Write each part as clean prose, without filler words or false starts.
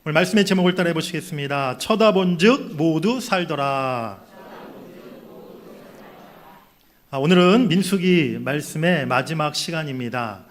오늘 말씀의 제목을 따라해 보시겠습니다. 쳐다본즉 모두 살더라. 오늘은 민수기 말씀의 마지막 시간입니다.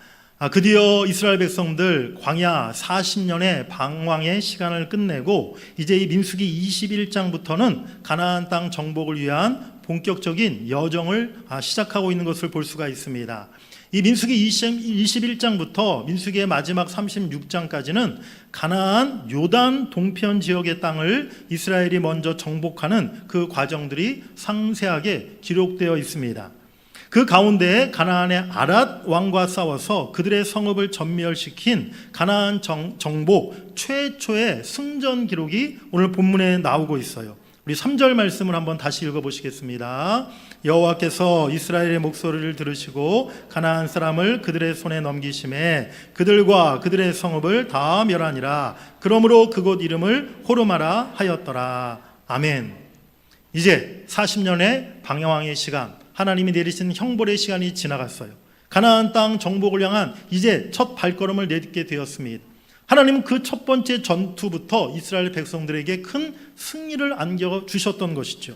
드디어 이스라엘 백성들 광야 40년의 방황의 시간을 끝내고 이제 이 민수기 21장부터는 가나안 땅 정복을 위한 본격적인 여정을 시작하고 있는 것을 볼 수가 있습니다. 이 민수기 21장부터 민수기의 마지막 36장까지는 가나안 요단 동편 지역의 땅을 이스라엘이 먼저 정복하는 그 과정들이 상세하게 기록되어 있습니다. 그 가운데 가나안의 아랏 왕과 싸워서 그들의 성읍을 전멸시킨 가나안 정복 최초의 승전 기록이 오늘 본문에 나오고 있어요. 우리 3절 말씀을 한번 다시 읽어보시겠습니다. 여호와께서 이스라엘의 목소리를 들으시고 가나안 사람을 그들의 손에 넘기심에 그들과 그들의 성읍을 다 멸하니라. 그러므로 그곳 이름을 호르마라 하였더라. 아멘. 이제 40년의 방황의 시간, 하나님이 내리신 형벌의 시간이 지나갔어요. 가나안 땅 정복을 향한 이제 첫 발걸음을 내딛게 되었습니다. 하나님은 그 첫 번째 전투부터 이스라엘 백성들에게 큰 승리를 안겨주셨던 것이죠.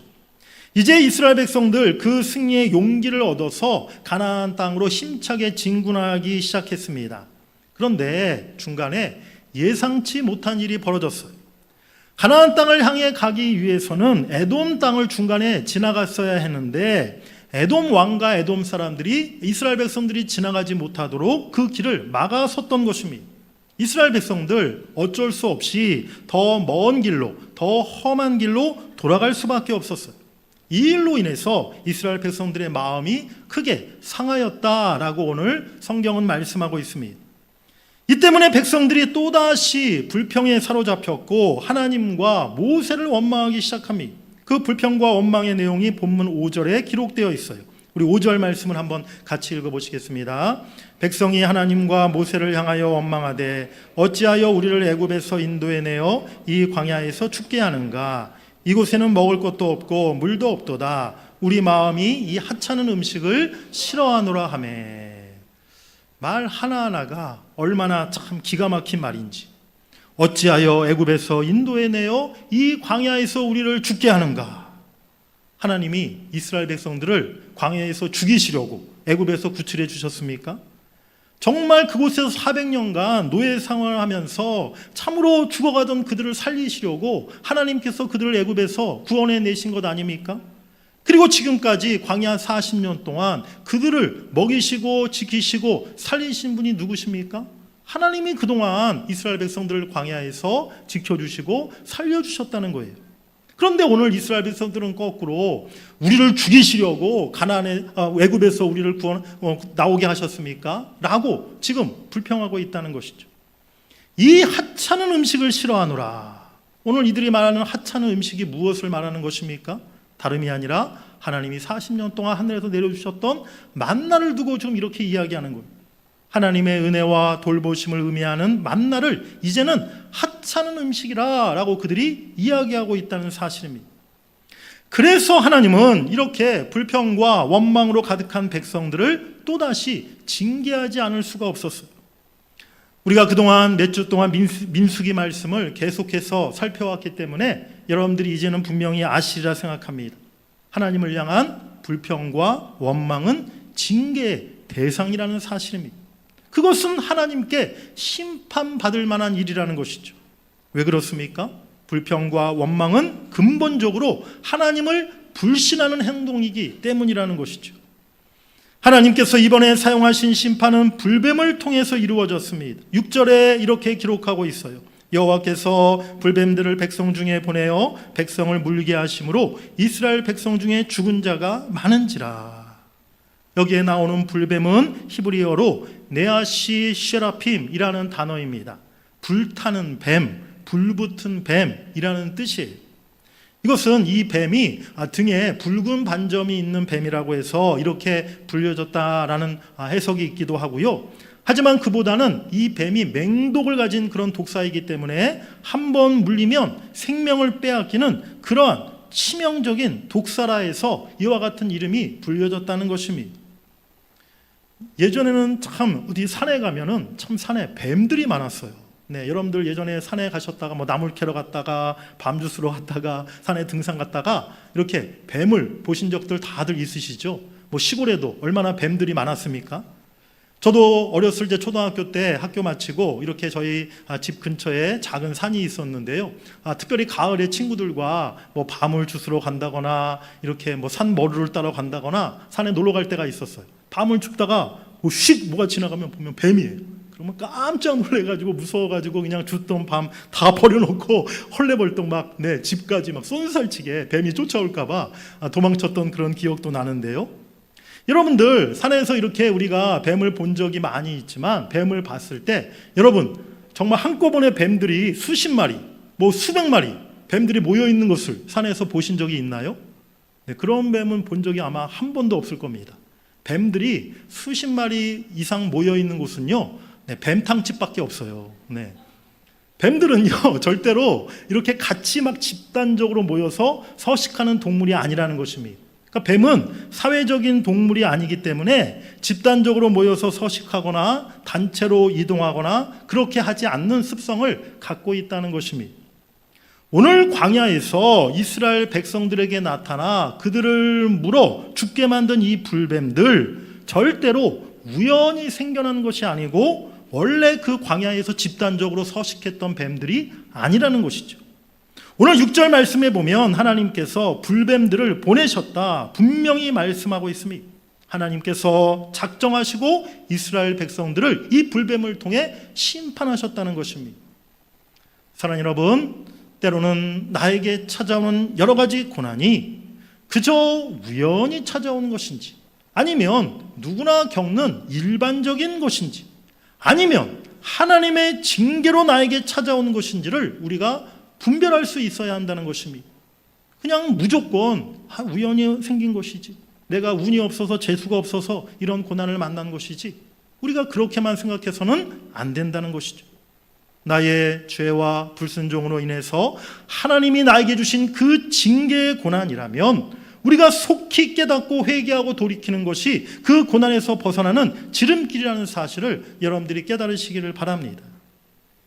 이제 이스라엘 백성들 그 승리의 용기를 얻어서 가나안 땅으로 힘차게 진군하기 시작했습니다. 그런데 중간에 예상치 못한 일이 벌어졌어요. 가나안 땅을 향해 가기 위해서는 에돔 땅을 중간에 지나갔어야 했는데 에돔 왕과 에돔 사람들이 이스라엘 백성들이 지나가지 못하도록 그 길을 막아섰던 것입니다. 이스라엘 백성들 어쩔 수 없이 더 먼 길로, 더 험한 길로 돌아갈 수밖에 없었어요. 이 일로 인해서 이스라엘 백성들의 마음이 크게 상하였다라고 오늘 성경은 말씀하고 있습니다. 이 때문에 백성들이 또다시 불평에 사로잡혔고 하나님과 모세를 원망하기 시작합니다. 그 불평과 원망의 내용이 본문 5절에 기록되어 있어요. 우리 5절 말씀을 한번 같이 읽어보시겠습니다. 백성이 하나님과 모세를 향하여 원망하되 어찌하여 우리를 애굽에서 인도해내어 이 광야에서 죽게 하는가? 이곳에는 먹을 것도 없고 물도 없도다. 우리 마음이 이 하찮은 음식을 싫어하노라 하며. 말 하나하나가 얼마나 참 기가 막힌 말인지. 어찌하여 애굽에서 인도해내어 이 광야에서 우리를 죽게 하는가? 하나님이 이스라엘 백성들을 광야에서 죽이시려고 애굽에서 구출해 주셨습니까? 정말 그곳에서 400년간 노예 생활을 하면서 참으로 죽어가던 그들을 살리시려고 하나님께서 그들을 애굽에서 구원해 내신 것 아닙니까? 그리고 지금까지 광야 40년 동안 그들을 먹이시고 지키시고 살리신 분이 누구십니까? 하나님이 그동안 이스라엘 백성들을 광야에서 지켜주시고 살려주셨다는 거예요. 그런데 오늘 이스라엘 백성들은 거꾸로 우리를 죽이시려고 가나안의 애굽에서 우리를 나오게 하셨습니까? 라고 지금 불평하고 있다는 것이죠. 이 하찮은 음식을 싫어하노라. 오늘 이들이 말하는 하찮은 음식이 무엇을 말하는 것입니까? 다름이 아니라 하나님이 40년 동안 하늘에서 내려주셨던 만나를 두고 지금 이렇게 이야기하는 거예요. 하나님의 은혜와 돌보심을 의미하는 만나를 이제는 하찮은 음식이라 라고 그들이 이야기하고 있다는 사실입니다. 그래서 하나님은 이렇게 불평과 원망으로 가득한 백성들을 또다시 징계하지 않을 수가 없었어요. 우리가 그동안 몇 주 동안 민수기 말씀을 계속해서 살펴왔기 때문에 여러분들이 이제는 분명히 아시리라 생각합니다. 하나님을 향한 불평과 원망은 징계의 대상이라는 사실입니다. 그것은 하나님께 심판받을 만한 일이라는 것이죠. 왜 그렇습니까? 불평과 원망은 근본적으로 하나님을 불신하는 행동이기 때문이라는 것이죠. 하나님께서 이번에 사용하신 심판은 불뱀을 통해서 이루어졌습니다. 6절에 이렇게 기록하고 있어요. 여호와께서 불뱀들을 백성 중에 보내어 백성을 물게 하심으로 이스라엘 백성 중에 죽은 자가 많은지라. 여기에 나오는 불뱀은 히브리어로 네아시 쉐라핌이라는 단어입니다. 불타는 뱀, 불붙은 뱀이라는 뜻이에요. 이것은 이 뱀이 등에 붉은 반점이 있는 뱀이라고 해서 이렇게 불려졌다라는 해석이 있기도 하고요. 하지만 그보다는 이 뱀이 맹독을 가진 그런 독사이기 때문에 한번 물리면 생명을 빼앗기는 그러한 치명적인 독사라 해서 이와 같은 이름이 불려졌다는 것입니다. 예전에는 참 어디 산에 가면은 참 산에 뱀들이 많았어요. 네, 여러분들 예전에 산에 가셨다가 뭐 나물 캐러 갔다가 밤 주스러 갔다가 산에 등산 갔다가 이렇게 뱀을 보신 적들 다들 있으시죠? 뭐 시골에도 얼마나 뱀들이 많았습니까? 저도 어렸을 때 초등학교 때 학교 마치고 이렇게 저희 집 근처에 작은 산이 있었는데요. 특별히 가을에 친구들과 뭐 밤을 주스러 간다거나 이렇게 뭐 산 머루를 따러 간다거나 산에 놀러 갈 때가 있었어요. 밤을 춥다가 휙 뭐가 지나가면 보면 뱀이에요. 그러면 깜짝 놀래가지고 무서워가지고 그냥 줬던 밤 다 버려놓고 헐레벌떡 막 집까지 막 쏜살치게 뱀이 쫓아올까봐 도망쳤던 그런 기억도 나는데요. 여러분들 산에서 이렇게 우리가 뱀을 본 적이 많이 있지만 뱀을 봤을 때 여러분 정말 한꺼번에 뱀들이 수십 마리 뭐 수백 마리 뱀들이 모여있는 것을 산에서 보신 적이 있나요? 네, 그런 뱀은 본 적이 아마 한 번도 없을 겁니다. 뱀들이 수십 마리 이상 모여있는 곳은요 뱀탕집밖에 없어요. 네. 뱀들은요 절대로 이렇게 같이 막 집단적으로 모여서 서식하는 동물이 아니라는 것입니다. 그러니까 뱀은 사회적인 동물이 아니기 때문에 집단적으로 모여서 서식하거나 단체로 이동하거나 그렇게 하지 않는 습성을 갖고 있다는 것입니다. 오늘 광야에서 이스라엘 백성들에게 나타나 그들을 물어 죽게 만든 이 불뱀들 절대로 우연히 생겨난 것이 아니고 원래 그 광야에서 집단적으로 서식했던 뱀들이 아니라는 것이죠. 오늘 6절 말씀에 보면 하나님께서 불뱀들을 보내셨다 분명히 말씀하고 있습니다. 하나님께서 작정하시고 이스라엘 백성들을 이 불뱀을 통해 심판하셨다는 것입니다. 사랑하는 여러분, 때로는 나에게 찾아오는 여러 가지 고난이 그저 우연히 찾아오는 것인지 아니면 누구나 겪는 일반적인 것인지 아니면 하나님의 징계로 나에게 찾아오는 것인지를 우리가 분별할 수 있어야 한다는 것입니다. 그냥 무조건 우연히 생긴 것이지 내가 운이 없어서 재수가 없어서 이런 고난을 만난 것이지 우리가 그렇게만 생각해서는 안 된다는 것이죠. 나의 죄와 불순종으로 인해서 하나님이 나에게 주신 그 징계의 고난이라면 우리가 속히 깨닫고 회개하고 돌이키는 것이 그 고난에서 벗어나는 지름길이라는 사실을 여러분들이 깨달으시기를 바랍니다.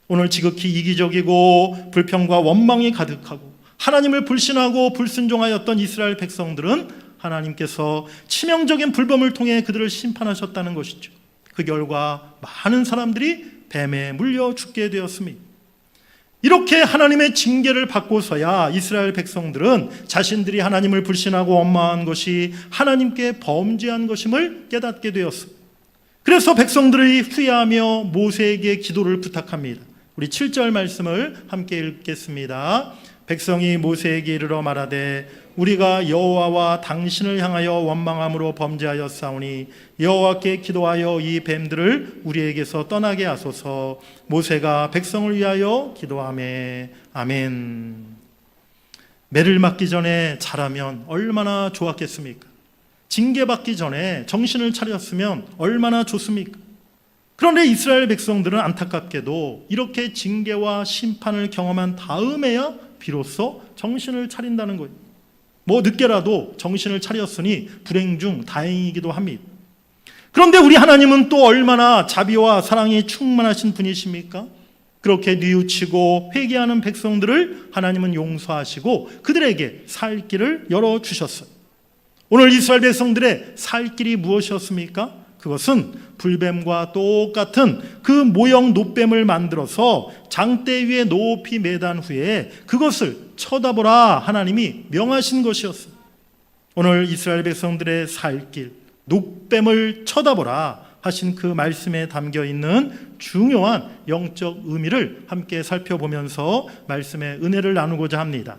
오늘 지극히 이기적이고 불평과 원망이 가득하고 하나님을 불신하고 불순종하였던 이스라엘 백성들은 하나님께서 치명적인 불뱀을 통해 그들을 심판하셨다는 것이죠. 그 결과 많은 사람들이 뱀에 물려 죽게 되었습니다. 이렇게 하나님의 징계를 받고서야 이스라엘 백성들은 자신들이 하나님을 불신하고 원망한 것이 하나님께 범죄한 것임을 깨닫게 되었습니다. 그래서 백성들이 후회하며 모세에게 기도를 부탁합니다. 우리 7절 말씀을 함께 읽겠습니다. 백성이 모세에게 이르러 말하되 우리가 여호와와 당신을 향하여 원망함으로 범죄하였사오니 여호와께 기도하여 이 뱀들을 우리에게서 떠나게 하소서. 모세가 백성을 위하여 기도하매 아멘. 매를 맞기 전에 잘하면 얼마나 좋았겠습니까? 징계받기 전에 정신을 차렸으면 얼마나 좋습니까? 그런데 이스라엘 백성들은 안타깝게도 이렇게 징계와 심판을 경험한 다음에야 비로소 정신을 차린다는 거예요. 뭐 늦게라도 정신을 차렸으니 불행 중 다행이기도 합니다. 그런데 우리 하나님은 또 얼마나 자비와 사랑이 충만하신 분이십니까? 그렇게 뉘우치고 회개하는 백성들을 하나님은 용서하시고 그들에게 살 길을 열어주셨어요. 오늘 이스라엘 백성들의 살 길이 무엇이었습니까? 그것은 불뱀과 똑같은 그 모형 놋뱀을 만들어서 장대 위에 높이 매단 후에 그것을 쳐다보라 하나님이 명하신 것이었습니다. 오늘 이스라엘 백성들의 살 길, 놋뱀을 쳐다보라 하신 그 말씀에 담겨있는 중요한 영적 의미를 함께 살펴보면서 말씀의 은혜를 나누고자 합니다.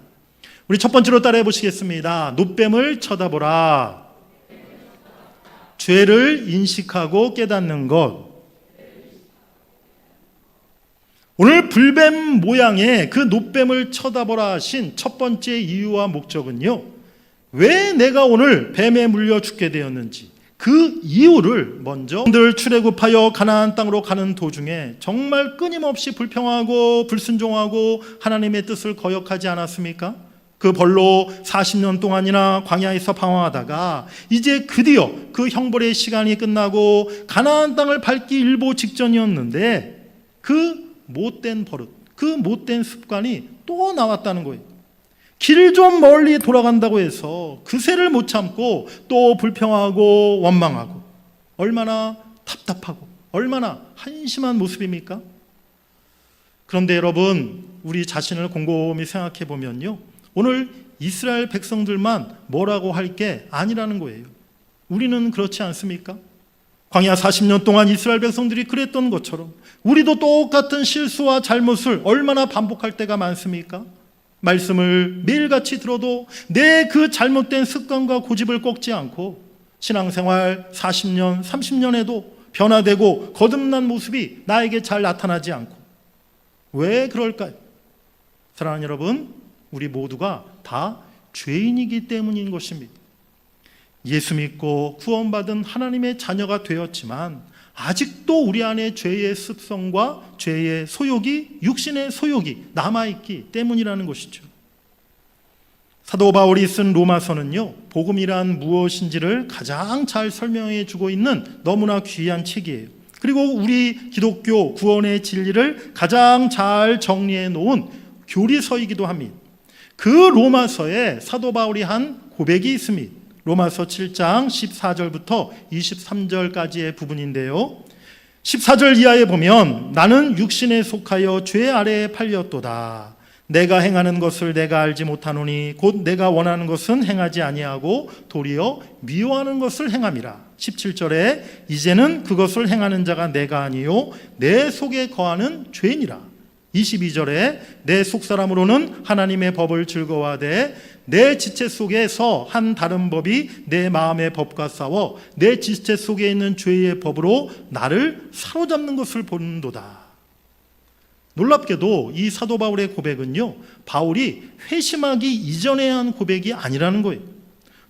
우리 첫 번째로 따라해 보시겠습니다. 놋뱀을 쳐다보라. 죄를 인식하고 깨닫는 것. 오늘 불뱀 모양의 그 놋뱀을 쳐다보라 하신 첫 번째 이유와 목적은요, 왜 내가 오늘 뱀에 물려 죽게 되었는지 그 이유를 먼저 들 출애굽하여 가나안 땅으로 가는 도중에 정말 끊임없이 불평하고 불순종하고 하나님의 뜻을 거역하지 않았습니까? 그 벌로 40년 동안이나 광야에서 방황하다가 이제 드디어 그 형벌의 시간이 끝나고 가나안 땅을 밟기 일보 직전이었는데 그 못된 버릇, 그 못된 습관이 또 나왔다는 거예요. 길 좀 멀리 돌아간다고 해서 그새를 못 참고 또 불평하고 원망하고, 얼마나 답답하고 얼마나 한심한 모습입니까? 그런데 여러분, 우리 자신을 곰곰이 생각해 보면요, 오늘 이스라엘 백성들만 뭐라고 할 게 아니라는 거예요. 우리는 그렇지 않습니까? 광야 40년 동안 이스라엘 백성들이 그랬던 것처럼 우리도 똑같은 실수와 잘못을 얼마나 반복할 때가 많습니까? 말씀을 매일같이 들어도 내 그 잘못된 습관과 고집을 꺾지 않고 신앙생활 40년, 30년에도 변화되고 거듭난 모습이 나에게 잘 나타나지 않고, 왜 그럴까요? 사랑하는 여러분, 우리 모두가 다 죄인이기 때문인 것입니다. 예수 믿고 구원받은 하나님의 자녀가 되었지만 아직도 우리 안에 죄의 습성과 죄의 소욕이, 육신의 소욕이 남아있기 때문이라는 것이죠. 사도 바울이 쓴 로마서는요, 복음이란 무엇인지를 가장 잘 설명해 주고 있는 너무나 귀한 책이에요. 그리고 우리 기독교 구원의 진리를 가장 잘 정리해 놓은 교리서이기도 합니다. 그 로마서에 사도 바울이 한 고백이 있습니다. 로마서 7장 14절부터 23절까지의 부분인데요, 14절 이하에 보면 나는 육신에 속하여 죄 아래에 팔렸도다. 내가 행하는 것을 내가 알지 못하노니 곧 내가 원하는 것은 행하지 아니하고 도리어 미워하는 것을 행함이라. 17절에 이제는 그것을 행하는 자가 내가 아니요 내 속에 거하는 죄니라. 22절에 내 속사람으로는 하나님의 법을 즐거워하되 내 지체 속에서 한 다른 법이 내 마음의 법과 싸워 내 지체 속에 있는 죄의 법으로 나를 사로잡는 것을 보는도다. 놀랍게도 이 사도 바울의 고백은요, 바울이 회심하기 이전에 한 고백이 아니라는 거예요.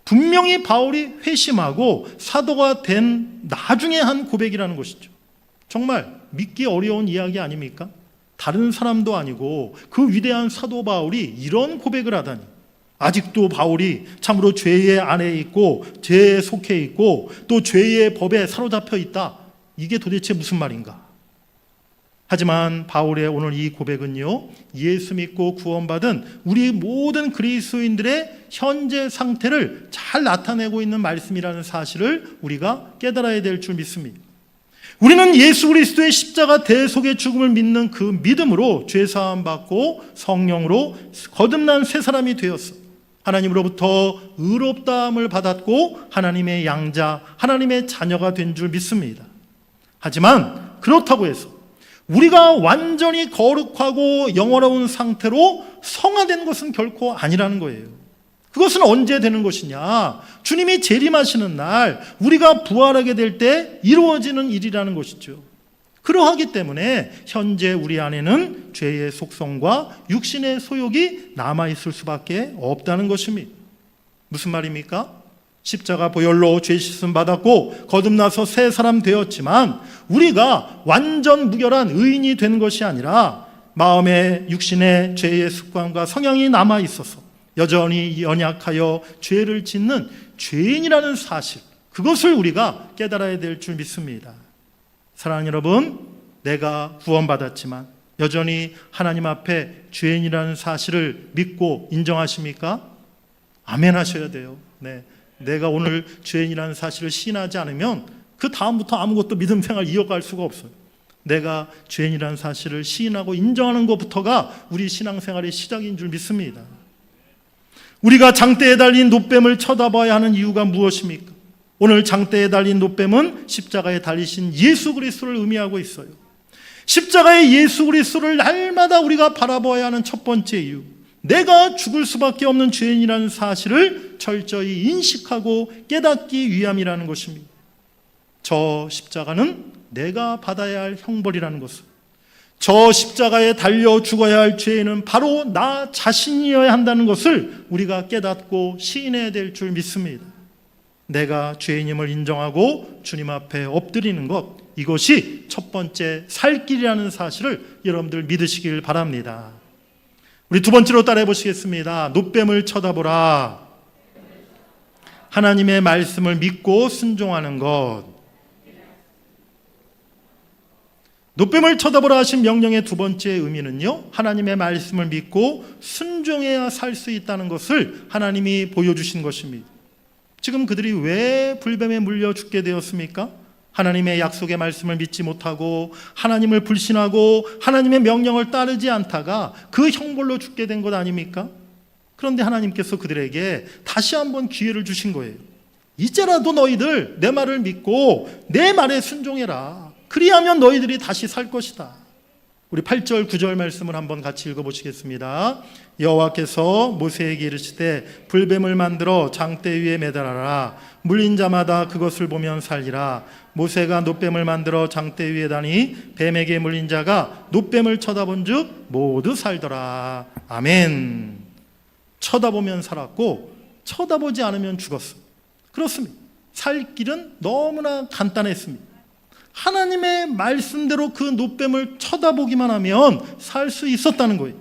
분명히 바울이 회심하고 사도가 된 나중에 한 고백이라는 것이죠. 정말 믿기 어려운 이야기 아닙니까? 다른 사람도 아니고 그 위대한 사도 바울이 이런 고백을 하다니, 아직도 바울이 참으로 죄의 안에 있고 죄에 속해 있고 또 죄의 법에 사로잡혀 있다, 이게 도대체 무슨 말인가? 하지만 바울의 오늘 이 고백은요, 예수 믿고 구원받은 우리 모든 그리스도인들의 현재 상태를 잘 나타내고 있는 말씀이라는 사실을 우리가 깨달아야 될 줄 믿습니다. 우리는 예수 그리스도의 십자가 대속의 죽음을 믿는 그 믿음으로 죄사함 받고 성령으로 거듭난 새 사람이 되었어. 하나님으로부터 의롭다함을 받았고 하나님의 양자, 하나님의 자녀가 된 줄 믿습니다. 하지만 그렇다고 해서 우리가 완전히 거룩하고 영원로운 상태로 성화된 것은 결코 아니라는 거예요. 그것은 언제 되는 것이냐? 주님이 재림하시는 날 우리가 부활하게 될 때 이루어지는 일이라는 것이죠. 그러하기 때문에 현재 우리 안에는 죄의 속성과 육신의 소욕이 남아있을 수밖에 없다는 것입니다. 무슨 말입니까? 십자가 보혈로 죄 씻음 받았고 거듭나서 새 사람 되었지만 우리가 완전 무결한 의인이 된 것이 아니라 마음의 육신의 죄의 습관과 성향이 남아있어서 여전히 연약하여 죄를 짓는 죄인이라는 사실, 그것을 우리가 깨달아야 될 줄 믿습니다. 사랑하는 여러분, 내가 구원받았지만 여전히 하나님 앞에 죄인이라는 사실을 믿고 인정하십니까? 아멘 하셔야 돼요. 네. 내가 오늘 죄인이라는 사실을 시인하지 않으면 그 다음부터 아무것도 믿음 생활 이어갈 수가 없어요. 내가 죄인이라는 사실을 시인하고 인정하는 것부터가 우리 신앙생활의 시작인 줄 믿습니다. 우리가 장대에 달린 놋뱀을 쳐다봐야 하는 이유가 무엇입니까? 오늘 장대에 달린 놋뱀은 십자가에 달리신 예수 그리스도를 의미하고 있어요. 십자가의 예수 그리스도를 날마다 우리가 바라봐야 하는 첫 번째 이유, 내가 죽을 수밖에 없는 죄인이라는 사실을 철저히 인식하고 깨닫기 위함이라는 것입니다. 저 십자가는 내가 받아야 할 형벌이라는 것을, 저 십자가에 달려 죽어야 할 죄인은 바로 나 자신이어야 한다는 것을 우리가 깨닫고 시인해야 될 줄 믿습니다. 내가 죄인임을 인정하고 주님 앞에 엎드리는 것, 이것이 첫 번째 살 길이라는 사실을 여러분들 믿으시길 바랍니다. 우리 두 번째로 따라해 보시겠습니다. 놋뱀을 쳐다보라. 하나님의 말씀을 믿고 순종하는 것. 노뱀을 쳐다보라 하신 명령의 두 번째 의미는요, 하나님의 말씀을 믿고 순종해야 살 수 있다는 것을 하나님이 보여주신 것입니다. 지금 그들이 왜 불뱀에 물려 죽게 되었습니까? 하나님의 약속의 말씀을 믿지 못하고 하나님을 불신하고 하나님의 명령을 따르지 않다가 그 형벌로 죽게 된 것 아닙니까? 그런데 하나님께서 그들에게 다시 한번 기회를 주신 거예요. 이제라도 너희들 내 말을 믿고 내 말에 순종해라. 그리하면 너희들이 다시 살 것이다. 우리 8절 9절 말씀을 한번 같이 읽어보시겠습니다. 여호와께서 모세에게 이르시되 불뱀을 만들어 장대 위에 매달아라. 물린 자마다 그것을 보면 살리라. 모세가 놋뱀을 만들어 장대 위에 다니 뱀에게 물린 자가 놋뱀을 쳐다본 즉 모두 살더라. 아멘. 쳐다보면 살았고 쳐다보지 않으면 죽었어. 그렇습니다. 살 길은 너무나 간단했습니다. 하나님의 말씀대로 그 놋뱀을 쳐다보기만 하면 살 수 있었다는 거예요.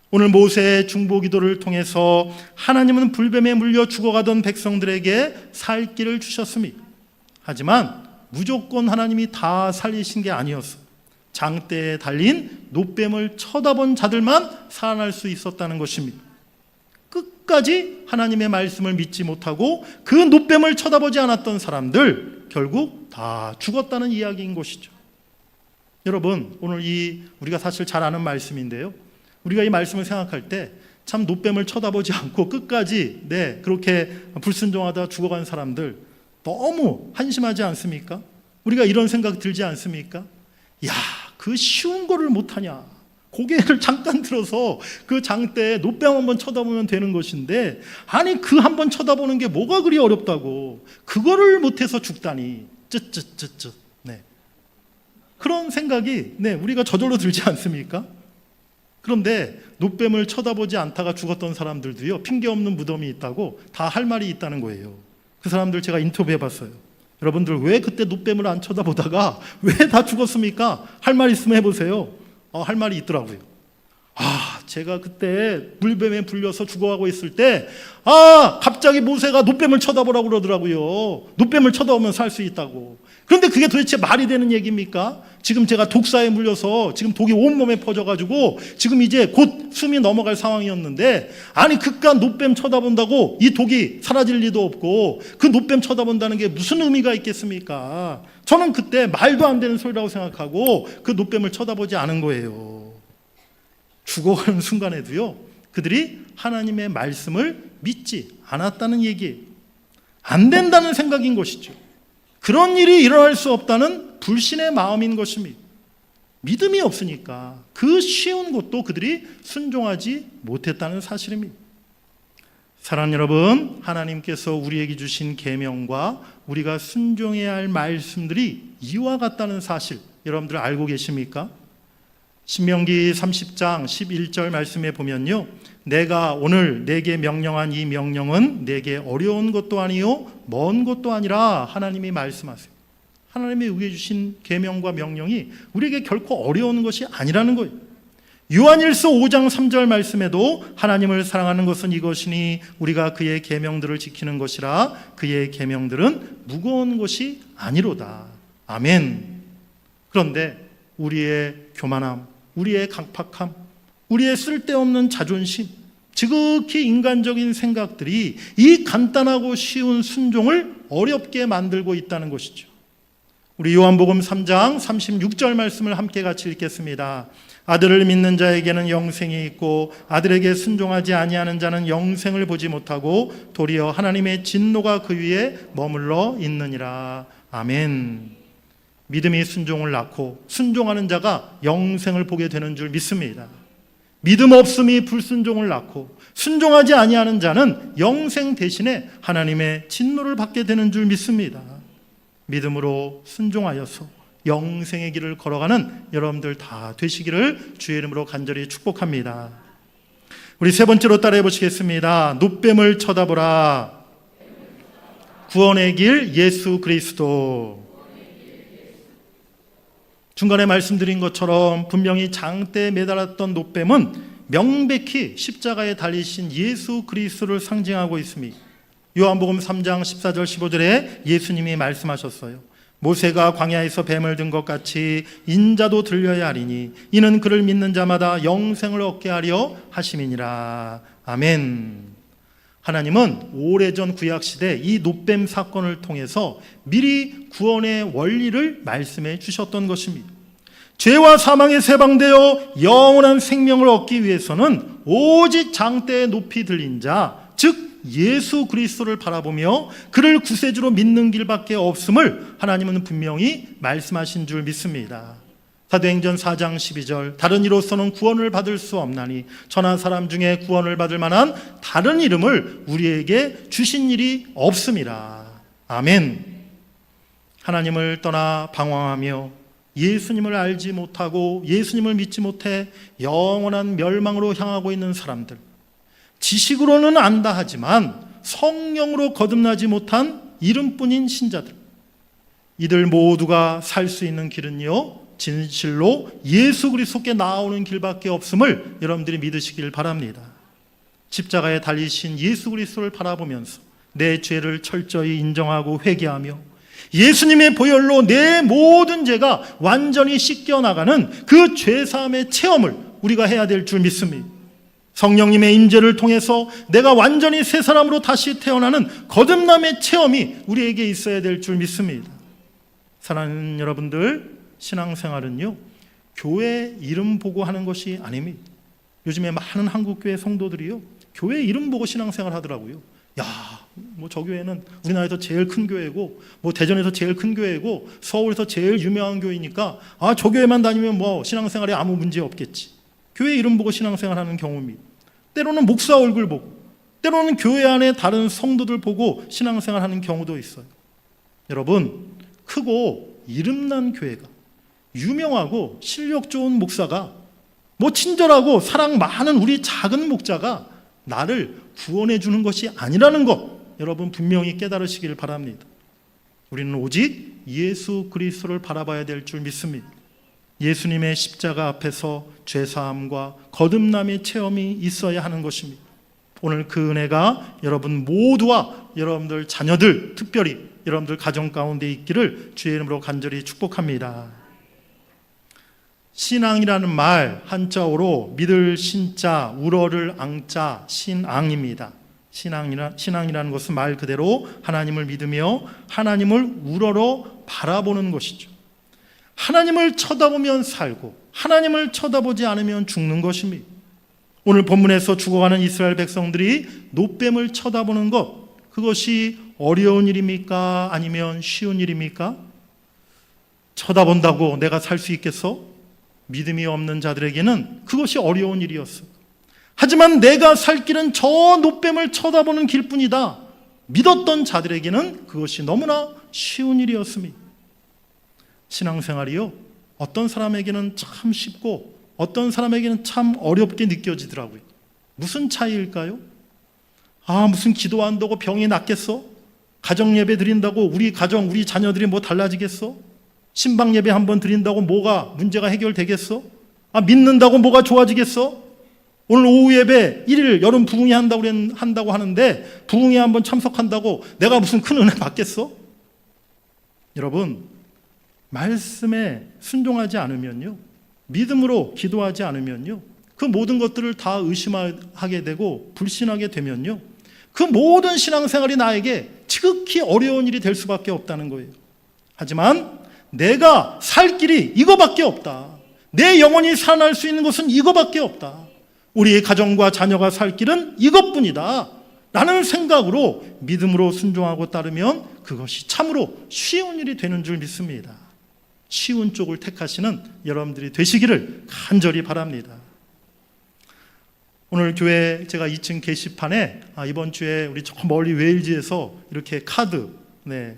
오늘 모세의 중보기도를 통해서 하나님은 불뱀에 물려 죽어가던 백성들에게 살 길을 주셨습니다. 하지만 무조건 하나님이 다 살리신 게 아니었어요. 장대에 달린 놋뱀을 쳐다본 자들만 살아날 수 있었다는 것입니다. 끝까지 하나님의 말씀을 믿지 못하고 그 놋뱀을 쳐다보지 않았던 사람들 결국 다 죽었다는 이야기인 것이죠. 여러분, 오늘 우리가 사실 잘 아는 말씀인데요, 우리가 이 말씀을 생각할 때 참 놋뱀을 쳐다보지 않고 끝까지 그렇게 불순종하다 죽어간 사람들 너무 한심하지 않습니까? 우리가 이런 생각 들지 않습니까? 야, 그 쉬운 거를 못하냐, 고개를 잠깐 들어서 그 장대에 놋뱀 한번 쳐다보면 되는 것인데, 아니 그 한번 쳐다보는 게 뭐가 그리 어렵다고 그거를 못해서 죽다니, 쯧쯧쯧쯧. 그런 생각이 우리가 저절로 들지 않습니까? 그런데 놋뱀을 쳐다보지 않다가 죽었던 사람들도요, 핑계 없는 무덤이 있다고 다 할 말이 있다는 거예요. 그 사람들 제가 인터뷰해 봤어요. 여러분들 왜 그때 놋뱀을 안 쳐다보다가 왜 다 죽었습니까? 할 말 있으면 해보세요. 할 말이 있더라고요. 제가 그때 물뱀에 불려서 죽어가고 있을 때 갑자기 모세가 놋뱀을 쳐다보라고 그러더라고요. 놋뱀을 쳐다보면 살 수 있다고. 그런데 그게 도대체 말이 되는 얘기입니까? 지금 제가 독사에 물려서 지금 독이 온몸에 퍼져가지고 지금 이제 곧 숨이 넘어갈 상황이었는데, 아니 그깟 놋뱀 쳐다본다고 이 독이 사라질 리도 없고 그 놋뱀 쳐다본다는 게 무슨 의미가 있겠습니까? 저는 그때 말도 안 되는 소리라고 생각하고 그 놋뱀을 쳐다보지 않은 거예요. 죽어가는 순간에도요, 그들이 하나님의 말씀을 믿지 않았다는 얘기예요. 안 된다는 생각인 것이죠. 그런 일이 일어날 수 없다는 불신의 마음인 것입니다. 믿음이 없으니까 그 쉬운 것도 그들이 순종하지 못했다는 사실입니다. 사랑하는 여러분, 하나님께서 우리에게 주신 계명과 우리가 순종해야 할 말씀들이 이와 같다는 사실 여러분들 알고 계십니까? 신명기 30장 11절 말씀에 보면요, 내가 오늘 내게 명령한 이 명령은 내게 어려운 것도 아니요 먼 것도 아니라 하나님이 말씀하세요. 하나님이 우리에게 주신 계명과 명령이 우리에게 결코 어려운 것이 아니라는 거예요. 요한일서 5장 3절 말씀에도 하나님을 사랑하는 것은 이것이니 우리가 그의 계명들을 지키는 것이라 그의 계명들은 무거운 것이 아니로다. 아멘. 그런데 우리의 교만함, 우리의 강팍함, 우리의 쓸데없는 자존심, 지극히 인간적인 생각들이 이 간단하고 쉬운 순종을 어렵게 만들고 있다는 것이죠. 우리 요한복음 3장 36절 말씀을 함께 같이 읽겠습니다. 아들을 믿는 자에게는 영생이 있고 아들에게 순종하지 아니하는 자는 영생을 보지 못하고 도리어 하나님의 진노가 그 위에 머물러 있느니라. 아멘. 믿음이 순종을 낳고 순종하는 자가 영생을 보게 되는 줄 믿습니다. 믿음 없음이 불순종을 낳고 순종하지 아니하는 자는 영생 대신에 하나님의 진노를 받게 되는 줄 믿습니다. 믿음으로 순종하여서 영생의 길을 걸어가는 여러분들 다 되시기를 주의 이름으로 간절히 축복합니다. 우리 세 번째로 따라해 보시겠습니다. 놋뱀을 쳐다보라. 구원의 길 예수 그리스도. 중간에 말씀드린 것처럼 분명히 장대에 매달았던 놋뱀은 명백히 십자가에 달리신 예수 그리스도를 상징하고 있습니다. 요한복음 3장 14절 15절에 예수님이 말씀하셨어요. 모세가 광야에서 뱀을 든 것 같이 인자도 들려야 하리니 이는 그를 믿는 자마다 영생을 얻게 하려 하심이니라. 아멘. 하나님은 오래전 구약시대 이 놋뱀 사건을 통해서 미리 구원의 원리를 말씀해 주셨던 것입니다. 죄와 사망에 세방되어 영원한 생명을 얻기 위해서는 오직 장대에 높이 들린 자, 즉 예수 그리스도를 바라보며 그를 구세주로 믿는 길밖에 없음을 하나님은 분명히 말씀하신 줄 믿습니다. 사도행전 4장 12절, 다른 이로서는 구원을 받을 수 없나니 천하 사람 중에 구원을 받을 만한 다른 이름을 우리에게 주신 일이 없음이라. 아멘. 하나님을 떠나 방황하며 예수님을 알지 못하고 예수님을 믿지 못해 영원한 멸망으로 향하고 있는 사람들, 지식으로는 안다 하지만 성령으로 거듭나지 못한 이름뿐인 신자들, 이들 모두가 살 수 있는 길은요, 진실로 예수 그리스도께 나오는 길밖에 없음을 여러분들이 믿으시길 바랍니다. 십자가에 달리신 예수 그리스도를 바라보면서 내 죄를 철저히 인정하고 회개하며 예수님의 보혈로 내 모든 죄가 완전히 씻겨나가는 그 죄사함의 체험을 우리가 해야 될 줄 믿습니다. 성령님의 임재를 통해서 내가 완전히 새 사람으로 다시 태어나는 거듭남의 체험이 우리에게 있어야 될 줄 믿습니다. 사랑하는 여러분들, 신앙생활은요, 교회 이름 보고 하는 것이 아닙니다. 요즘에 많은 한국교회 성도들이요, 교회 이름 보고 신앙생활 하더라고요. 야, 뭐 저 교회는 우리나라에서 제일 큰 교회고, 뭐 대전에서 제일 큰 교회고, 서울에서 제일 유명한 교회니까 저 교회만 다니면 뭐 신앙생활에 아무 문제 없겠지. 교회 이름 보고 신앙생활하는 경우입니다. 때로는 목사 얼굴 보고, 때로는 교회 안에 다른 성도들 보고 신앙생활하는 경우도 있어요. 여러분, 크고 이름난 교회가, 유명하고 실력 좋은 목사가, 뭐 친절하고 사랑 많은 우리 작은 목자가 나를 구원해 주는 것이 아니라는 것, 여러분 분명히 깨달으시길 바랍니다. 우리는 오직 예수 그리스도를 바라봐야 될 줄 믿습니다. 예수님의 십자가 앞에서 죄사함과 거듭남의 체험이 있어야 하는 것입니다. 오늘 그 은혜가 여러분 모두와 여러분들 자녀들, 특별히 여러분들 가정 가운데 있기를 주의 이름으로 간절히 축복합니다. 신앙이라는 말 한자어로 믿을 신자, 우러를 앙자, 신앙입니다. 신앙이라는 것은 말 그대로 하나님을 믿으며 하나님을 우러러 바라보는 것이죠. 하나님을 쳐다보면 살고 하나님을 쳐다보지 않으면 죽는 것입니다. 오늘 본문에서 죽어가는 이스라엘 백성들이 놋뱀을 쳐다보는 것, 그것이 어려운 일입니까? 아니면 쉬운 일입니까? 쳐다본다고 내가 살 수 있겠어? 믿음이 없는 자들에게는 그것이 어려운 일이었어. 하지만 내가 살 길은 저 놋뱀을 쳐다보는 길뿐이다. 믿었던 자들에게는 그것이 너무나 쉬운 일이었습니다. 신앙생활이요, 어떤 사람에게는 참 쉽고 어떤 사람에게는 참 어렵게 느껴지더라고요. 무슨 차이일까요? 무슨 기도한다고 병이 낫겠어? 가정예배 드린다고 우리 가정, 우리 자녀들이 뭐 달라지겠어? 신방예배 한번 드린다고 뭐가 문제가 해결되겠어? 믿는다고 뭐가 좋아지겠어? 오늘 오후 예배 1일 여름 부흥회 한다고 하는데 부흥회 한번 참석한다고 내가 무슨 큰 은혜 받겠어? 여러분, 말씀에 순종하지 않으면요, 믿음으로 기도하지 않으면요, 그 모든 것들을 다 의심하게 되고 불신하게 되면요, 그 모든 신앙생활이 나에게 지극히 어려운 일이 될 수밖에 없다는 거예요. 하지만 내가 살 길이 이거밖에 없다. 내 영혼이 살아날 수 있는 것은 이거밖에 없다. 우리의 가정과 자녀가 살 길은 이것뿐이다 라는 생각으로 믿음으로 순종하고 따르면 그것이 참으로 쉬운 일이 되는 줄 믿습니다. 쉬운 쪽을 택하시는 여러분들이 되시기를 간절히 바랍니다. 오늘 교회 제가 2층 게시판에 이번 주에 우리 저 멀리 웨일즈에서 이렇게 카드,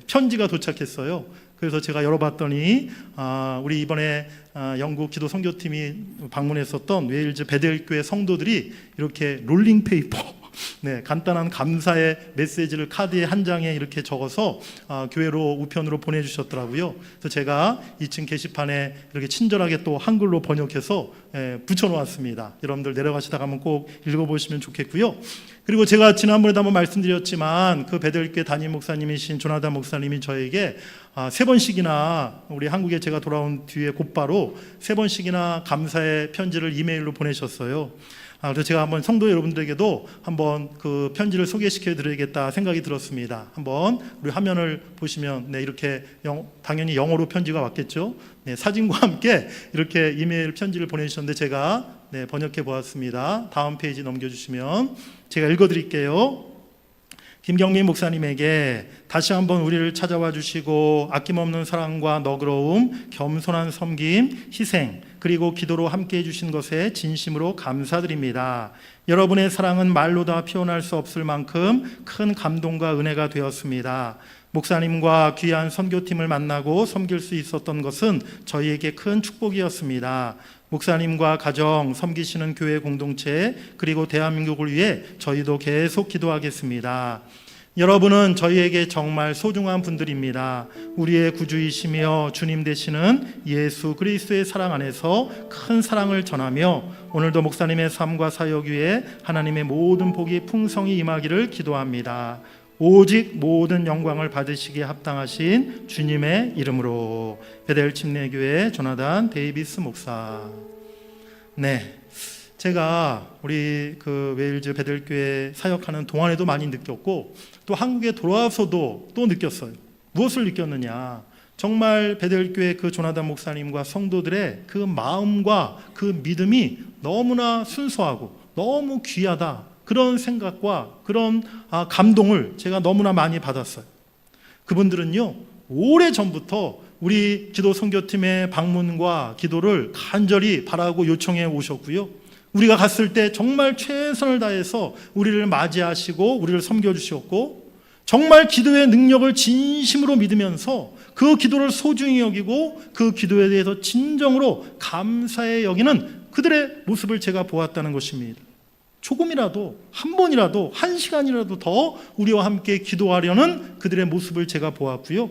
편지가 도착했어요. 그래서 제가 열어봤더니 우리 이번에 영국 기도 선교팀이 방문했었던 웨일즈 베델 교회 성도들이 이렇게 롤링페이퍼 네, 간단한 감사의 메시지를 카드에 한 장에 이렇게 적어서 교회로 우편으로 보내주셨더라고요. 그래서 제가 2층 게시판에 이렇게 친절하게 또 한글로 번역해서 붙여놓았습니다. 여러분들 내려가시다가 한번 꼭 읽어보시면 좋겠고요. 그리고 제가 지난번에도 한번 말씀드렸지만 그 베델교회 담임 목사님이신 조나단 목사님이 저에게 3번씩이나 우리 한국에 제가 돌아온 뒤에 곧바로 3번씩이나 감사의 편지를 이메일로 보내셨어요. 그래서 제가 한번 성도 여러분들에게도 한번 그 편지를 소개시켜 드려야겠다 생각이 들었습니다. 한번 우리 화면을 보시면 이렇게 당연히 영어로 편지가 왔겠죠. 사진과 함께 이렇게 이메일 편지를 보내주셨는데 제가 번역해 보았습니다. 다음 페이지 넘겨주시면 제가 읽어드릴게요. 김경민 목사님에게 다시 한번 우리를 찾아와 주시고 아낌없는 사랑과 너그러움, 겸손한 섬김, 희생, 그리고 기도로 함께 해주신 것에 진심으로 감사드립니다. 여러분의 사랑은 말로 다 표현할 수 없을 만큼 큰 감동과 은혜가 되었습니다. 목사님과 귀한 선교팀을 만나고 섬길 수 있었던 것은 저희에게 큰 축복이었습니다. 목사님과 가정, 섬기시는 교회 공동체, 그리고 대한민국을 위해 저희도 계속 기도하겠습니다. 여러분은 저희에게 정말 소중한 분들입니다. 우리의 구주이시며 주님 되시는 예수 그리스도의 사랑 안에서 큰 사랑을 전하며 오늘도 목사님의 삶과 사역 위에 하나님의 모든 복이 풍성히 임하기를 기도합니다. 오직 모든 영광을 받으시기에 합당하신 주님의 이름으로. 베델 침례교회 조나단 데이비스 목사. 제가 우리 그 웨일즈 베델교회 사역하는 동안에도 많이 느꼈고 또 한국에 돌아와서도 또 느꼈어요. 무엇을 느꼈느냐? 정말 베델교회 그 조나단 목사님과 성도들의 그 마음과 그 믿음이 너무나 순수하고 너무 귀하다. 그런 생각과 그런 감동을 제가 너무나 많이 받았어요. 그분들은요, 오래전부터 우리 기도 선교팀의 방문과 기도를 간절히 바라고 요청해 오셨고요. 우리가 갔을 때 정말 최선을 다해서 우리를 맞이하시고 우리를 섬겨주셨고, 정말 기도의 능력을 진심으로 믿으면서 그 기도를 소중히 여기고 그 기도에 대해서 진정으로 감사해 여기는 그들의 모습을 제가 보았다는 것입니다. 조금이라도, 한 번이라도, 한 시간이라도 더 우리와 함께 기도하려는 그들의 모습을 제가 보았고요.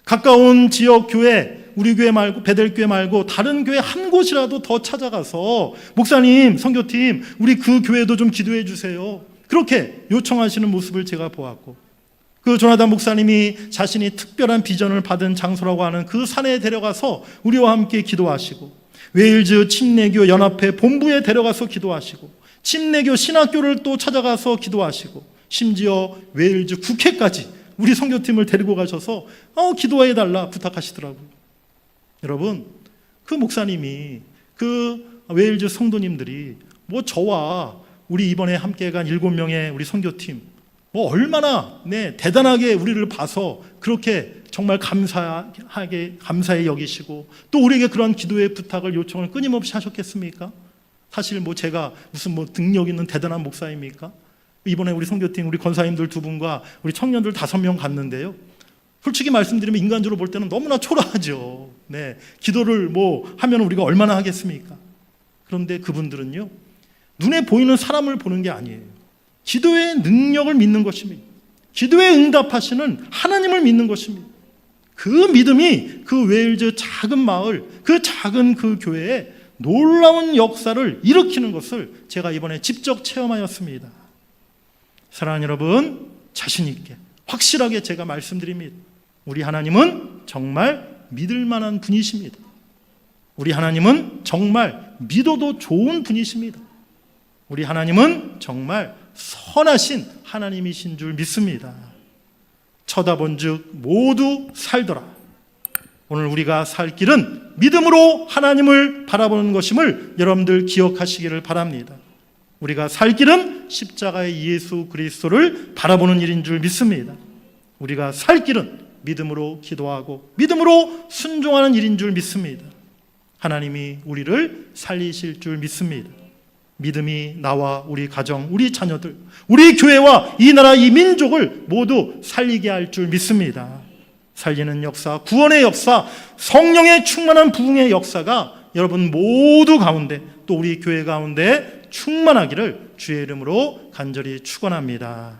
가까운 지역 교회, 우리 교회 말고 베델교회 말고 다른 교회 한 곳이라도 더 찾아가서 목사님, 선교팀, 우리 그 교회도 좀 기도해 주세요. 그렇게 요청하시는 모습을 제가 보았고, 그 조나단 목사님이 자신이 특별한 비전을 받은 장소라고 하는 그 산에 데려가서 우리와 함께 기도하시고, 웨일즈 침례교 연합회 본부에 데려가서 기도하시고, 침례교 신학교를 또 찾아가서 기도하시고, 심지어 웨일즈 국회까지 우리 선교팀을 데리고 가셔서 기도해달라 부탁하시더라고요. 여러분, 그 목사님이, 그 웨일즈 성도님들이 저와 우리 이번에 함께 간 7명의 우리 선교팀 얼마나 대단하게 우리를 봐서 그렇게 정말 감사해 여기시고 또 우리에게 그런 기도의 부탁을 요청을 끊임없이 하셨겠습니까? 사실 제가 무슨 능력 있는 대단한 목사입니까? 이번에 우리 선교팀 우리 권사님들 2분과 우리 청년들 5명 갔는데요, 솔직히 말씀드리면 인간적으로 볼 때는 너무나 초라하죠. 기도를 하면 우리가 얼마나 하겠습니까? 그런데 그분들은요, 눈에 보이는 사람을 보는 게 아니에요. 기도의 능력을 믿는 것입니다. 기도에 응답하시는 하나님을 믿는 것입니다. 그 믿음이 그 웨일즈 작은 마을, 그 작은 그 교회에 놀라운 역사를 일으키는 것을 제가 이번에 직접 체험하였습니다. 사랑하는 여러분, 자신 있게 확실하게 제가 말씀드립니다. 우리 하나님은 정말 믿을 만한 분이십니다. 우리 하나님은 정말 믿어도 좋은 분이십니다. 우리 하나님은 정말 선하신 하나님이신 줄 믿습니다. 쳐다본 즉 모두 살더라. 오늘 우리가 살 길은 믿음으로 하나님을 바라보는 것임을 여러분들 기억하시기를 바랍니다. 우리가 살 길은 십자가의 예수 그리스도를 바라보는 일인 줄 믿습니다. 우리가 살 길은 믿음으로 기도하고 믿음으로 순종하는 일인 줄 믿습니다. 하나님이 우리를 살리실 줄 믿습니다. 믿음이 나와 우리 가정, 우리 자녀들, 우리 교회와 이 나라, 이 민족을 모두 살리게 할 줄 믿습니다. 살리는 역사, 구원의 역사, 성령의 충만한 부흥의 역사가 여러분 모두 가운데 또 우리 교회 가운데 충만하기를 주의 이름으로 간절히 축원합니다.